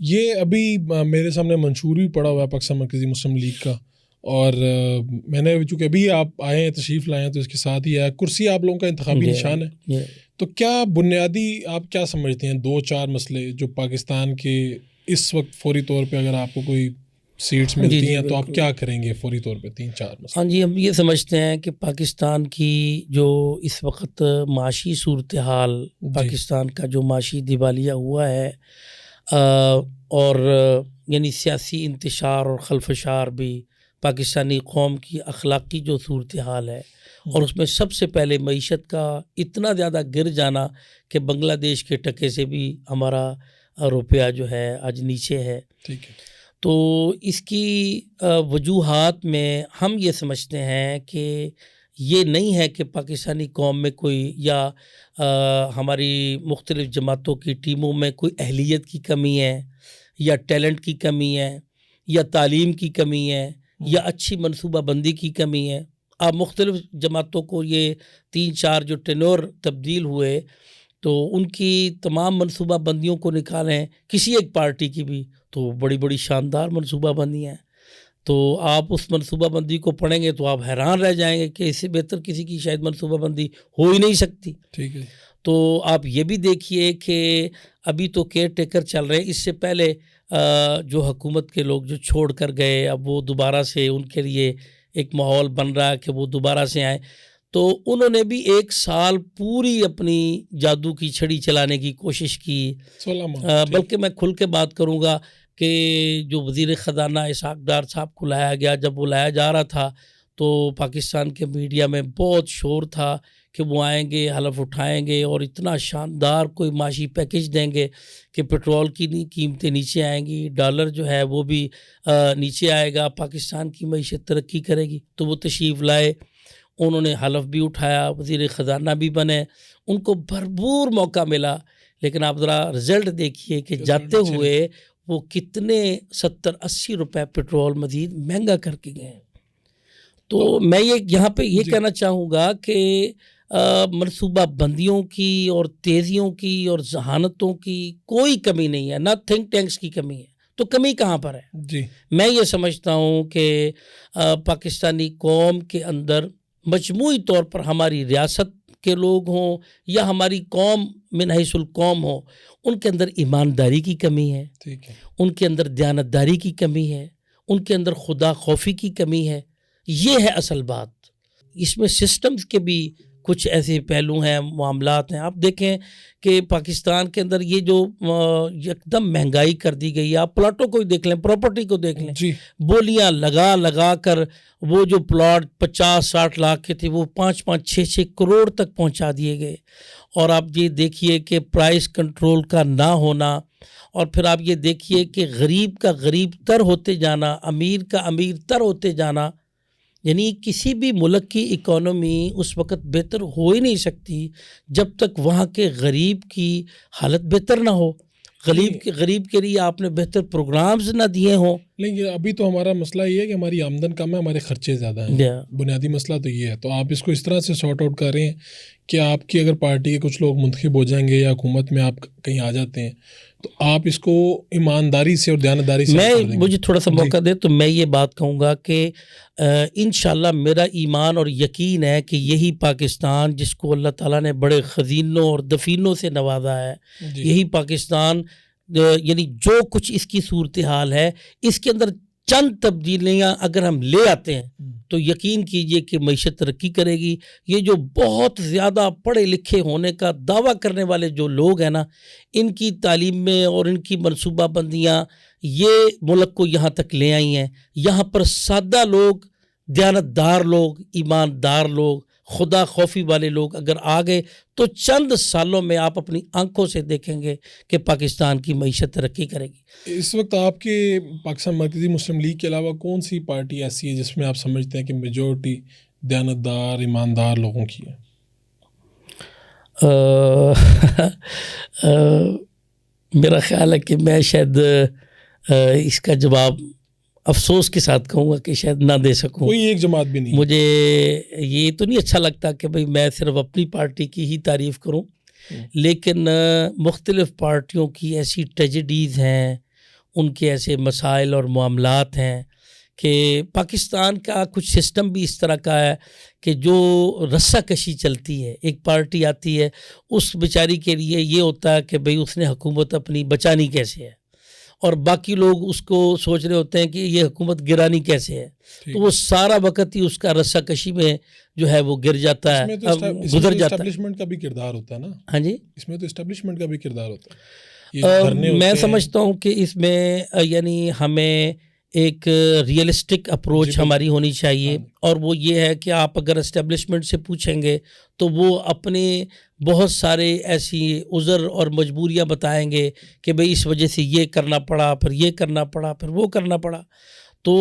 یہ ابھی میرے سامنے منشور بھی پڑا ہوا ہے پاکستان مرکزی مسلم لیگ کا، اور میں نے چونکہ ابھی آپ آئے ہیں تشریف لائے ہیں تو اس کے ساتھ ہی ہے کرسی آپ لوگوں کا انتخابی نشان ہے، تو کیا بنیادی آپ کیا سمجھتے ہیں 2-4 مسئلے جو پاکستان کے اس وقت فوری طور پہ اگر آپ کو کوئی سیٹس ملتی ہیں تو آپ کیا کریں گے فوری طور پہ 3-4 مسئلے؟ ہاں جی، ہم یہ سمجھتے ہیں کہ پاکستان کی جو اس وقت معاشی صورتحال، پاکستان کا جو معاشی دیوالیہ ہوا ہے اور یعنی سیاسی انتشار اور خلفشار بھی، پاکستانی قوم کی اخلاقی جو صورتحال ہے، اور اس میں سب سے پہلے معیشت کا اتنا زیادہ گر جانا کہ بنگلہ دیش کے ٹکے سے بھی ہمارا روپیہ جو ہے آج نیچے ہے۔ ٹھیک ہے، تو اس کی وجوہات میں ہم یہ سمجھتے ہیں کہ یہ نہیں ہے کہ پاکستانی قوم میں کوئی یا ہماری مختلف جماعتوں کی ٹیموں میں کوئی اہلیت کی کمی ہے، یا ٹیلنٹ کی کمی ہے، یا تعلیم کی کمی ہے، یا اچھی منصوبہ بندی کی کمی ہے۔ آپ مختلف جماعتوں کو یہ 3-4 جو ٹینور تبدیل ہوئے تو ان کی تمام منصوبہ بندیوں کو نکالیں، کسی ایک پارٹی کی بھی، تو بڑی بڑی شاندار منصوبہ بندی ہیں، تو آپ اس منصوبہ بندی کو پڑھیں گے تو آپ حیران رہ جائیں گے کہ اس سے بہتر کسی کی شاید منصوبہ بندی ہو ہی نہیں سکتی۔ ٹھیک ہے، تو آپ یہ بھی دیکھیے کہ ابھی تو کیئر ٹیکر چل رہے ہیں، اس سے پہلے جو حکومت کے لوگ جو چھوڑ کر گئے، اب وہ دوبارہ سے ان کے لیے ایک ماحول بن رہا ہے کہ وہ دوبارہ سے آئیں، تو انہوں نے بھی 1 سال پوری اپنی جادو کی چھڑی چلانے کی کوشش کی۔ بلکہ میں کھل کے بات کروں گا کہ جو وزیر خزانہ اسحاق ڈار صاحب کو لایا گیا، جب وہ لایا جا رہا تھا تو پاکستان کے میڈیا میں بہت شور تھا کہ وہ آئیں گے، حلف اٹھائیں گے اور اتنا شاندار کوئی معاشی پیکج دیں گے کہ پٹرول کی قیمتیں نیچے آئیں گی، ڈالر جو ہے وہ بھی نیچے آئے گا، پاکستان کی معیشت ترقی کرے گی۔ تو وہ تشریف لائے، انہوں نے حلف بھی اٹھایا، وزیر خزانہ بھی بنے، ان کو بھرپور موقع ملا، لیکن آپ ذرا رزلٹ دیکھیے کہ جاتے ہوئے وہ کتنے 70-80 روپے پٹرول مزید مہنگا کر کے گئے۔ تو میں یہاں پہ یہ کہنا چاہوں گا کہ منصوبہ بندیوں کی اور تیزیوں کی اور ذہانتوں کی کوئی کمی نہیں ہے، نہ تھنک ٹینکس کی کمی ہے، تو کمی کہاں پر ہے؟ جی، میں یہ سمجھتا ہوں کہ پاکستانی قوم کے اندر مجموعی طور پر ہماری ریاست کے لوگ ہوں یا ہماری قوم من حیث القوم ہو، ان کے اندر ایمانداری کی کمی ہے، ان کے اندر دیانتداری کی کمی ہے، ان کے اندر خدا خوفی کی کمی ہے۔ یہ ہے اصل بات۔ اس میں سسٹمز کے بھی کچھ ایسے پہلو ہیں، معاملات ہیں۔ آپ دیکھیں کہ پاکستان کے اندر یہ جو یکدم مہنگائی کر دی گئی ہے، آپ پلاٹوں کو دیکھ لیں، پراپرٹی کو دیکھ لیں، بولیاں لگا لگا کر وہ جو پلاٹ 50-60 لاکھ کے تھے وہ 5-5, 6-6 کروڑ تک پہنچا دیے گئے۔ اور آپ یہ دیکھیے کہ پرائس کنٹرول کا نہ ہونا، اور پھر آپ یہ دیکھیے کہ غریب کا غریب تر ہوتے جانا، امیر کا امیر تر ہوتے جانا، یعنی کسی بھی ملک کی اکانومی اس وقت بہتر ہو ہی نہیں سکتی جب تک وہاں کے غریب کی حالت بہتر نہ ہو، غریب کے لیے آپ نے بہتر پروگرامز نہ دیے ہوں۔ لیکن ابھی تو ہمارا مسئلہ یہ ہے کہ ہماری آمدن کم ہے، ہمارے خرچے زیادہ ہیں، بنیادی مسئلہ تو یہ ہے۔ تو آپ اس کو اس طرح سے سارٹ آؤٹ کر رہے ہیں کہ آپ کی اگر پارٹی کے کچھ لوگ منتخب ہو جائیں گے یا حکومت میں آپ کہیں آ جاتے ہیں تو آپ اس کو ایمانداری سے اور دیانتداری سے مجھے تھوڑا سا موقع دے تو میں یہ بات کہوں گا کہ انشاءاللہ میرا ایمان اور یقین ہے کہ یہی پاکستان جس کو اللہ تعالیٰ نے بڑے خزینوں اور دفینوں سے نوازا ہے، یہی پاکستان یعنی جو کچھ اس کی صورتحال ہے، اس کے اندر چند تبدیلیاں اگر ہم لے آتے ہیں تو یقین کیجئے کہ معیشت ترقی کرے گی۔ یہ جو بہت زیادہ پڑھے لکھے ہونے کا دعویٰ کرنے والے جو لوگ ہیں نا، ان کی تعلیم میں اور ان کی منصوبہ بندیاں یہ ملک کو یہاں تک لے آئی ہیں۔ یہاں پر سادہ لوگ، دیانتدار لوگ، ایماندار لوگ، خدا خوفی والے لوگ اگر آ گئے تو چند سالوں میں آپ اپنی آنکھوں سے دیکھیں گے کہ پاکستان کی معیشت ترقی کرے گی۔ اس وقت آپ کے پاکستان مرکزی مسلم لیگ کے علاوہ کون سی پارٹی ایسی ہے جس میں آپ سمجھتے ہیں کہ میجورٹی دیانتدار ایماندار لوگوں کی ہے؟ میرا خیال ہے کہ میں شاید اس کا جواب افسوس کے ساتھ کہوں گا کہ شاید نہ دے سکوں۔ کوئی ایک جماعت بھی نہیں؟ مجھے یہ تو نہیں اچھا لگتا کہ بھئی میں صرف اپنی پارٹی کی ہی تعریف کروں، لیکن مختلف پارٹیوں کی ایسی ٹریجڈیز ہیں، ان کے ایسے مسائل اور معاملات ہیں کہ پاکستان کا کچھ سسٹم بھی اس طرح کا ہے کہ جو رسہ کشی چلتی ہے، ایک پارٹی آتی ہے، اس بیچاری کے لیے یہ ہوتا ہے کہ بھئی اس نے حکومت اپنی بچانی کیسے ہے، اور باقی لوگ اس کو سوچ رہے ہوتے ہیں کہ یہ حکومت گرانی کیسے ہے، تو وہ سارا وقت ہی اس کا رسہ کشی میں جو ہے وہ گر جاتا ہے، گزر جاتا ہے۔ اسٹیبلشمنٹ کا بھی کردار ہوتا ہے نا؟ ہاں جی، اس میں تو اسٹیبلشمنٹ کا بھی کردار ہوتا ہے۔ میں سمجھتا ہوں کہ اس میں یعنی ہمیں ایک ریئلسٹک اپروچ ہماری ہونی چاہیے، اور وہ یہ ہے کہ آپ اگر اسٹیبلشمنٹ سے پوچھیں گے تو وہ اپنے بہت سارے ایسی عذر اور مجبوریاں بتائیں گے کہ بھئی اس وجہ سے یہ کرنا پڑا، پھر یہ کرنا پڑا، پھر وہ کرنا پڑا، تو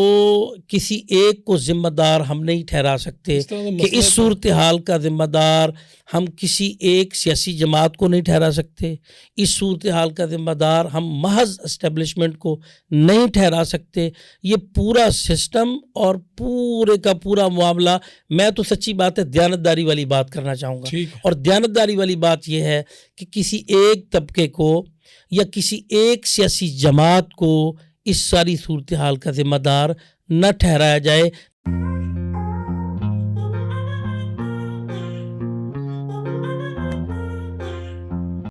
کسی ایک کو ذمہ دار ہم نہیں ٹھہرا سکتے کہ اس صورتحال کا ذمہ دار ہم کسی ایک سیاسی جماعت کو نہیں ٹھہرا سکتے، اس صورتحال کا ذمہ دار ہم محض اسٹیبلشمنٹ کو نہیں ٹھہرا سکتے۔ یہ پورا سسٹم اور پورے کا پورا معاملہ، میں تو سچی بات ہے دیانتداری والی بات کرنا چاہوں گا، اور دیانتداری والی بات یہ ہے کہ کسی ایک طبقے کو یا کسی ایک سیاسی جماعت کو اس ساری صورتحال کا ذمہ دار نہ ٹھہرایا جائے،